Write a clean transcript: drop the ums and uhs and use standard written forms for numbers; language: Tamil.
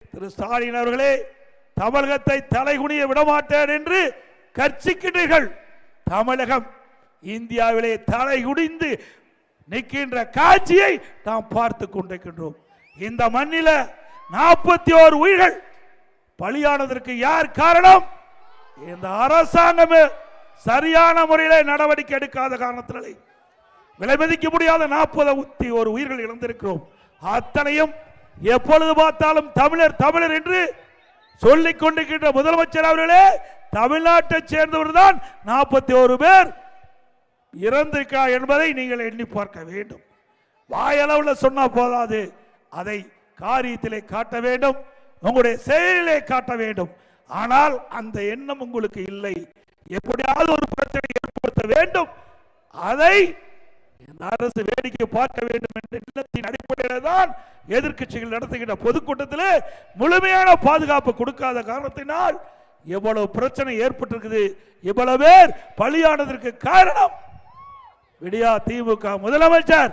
திரு ஸ்டாலின் அவர்களே, தமிழகத்தை தலைகுனிய விடமாட்டேன் என்று கர்ச்சிக்கின்றீர்கள். தமிழகம் இந்தியாவிலே தலைகுனிந்து நிற்கின்ற காட்சியை நாம் பார்த்து கொண்டிருக்கின்றோம். இந்த மண்ணில 41 உயிர்கள் பலியானதற்கு யார் காரணம்? இந்த அரசாங்கமே சரியான முறையில் நடவடிக்கை எடுக்காத காரணத்தினாலே விலை மதிக்க முடியாத 41 உயிர்கள் இழந்திருக்கிறோம். அத்தனையும் எப்பொழுது பார்த்தாலும் தமிழர் தமிழர் என்று சொல்லிக் கொண்டிருக்கின்ற முதலமைச்சர் அவர்களே, தமிழ்நாட்டை சேர்ந்தவர் தான் 41 பேர் இறந்திருக்கா என்பதை நீங்கள் எண்ணி பார்க்க வேண்டும். வாயளவில் சொன்னா போதாது, அதை காரியத்திலே காட்ட வேண்டும், உங்களுடைய செயலிலே காட்ட வேண்டும். ஆனால் அந்த எண்ணம் உங்களுக்கு இல்லை. எப்படியாவது ஒரு பிரச்சனை ஏற்படுத்த வேண்டும், அதை இந்த அரசு வேடிக்கை பார்க்க வேண்டும் என்ற எண்ணத்தின் அடிப்படையில் தான் எதிர்க்கட்சிகள் நடத்துகின்ற பொதுக்கூட்டத்தில் முழுமையான பாதுகாப்பு கொடுக்காத காரணத்தினால் எவ்வளவு பிரச்சனை ஏற்பட்டிருக்குது, இவ்வளவு பேர் பலியானதற்கு காரணம் விடியா திமுக முதலமைச்சர்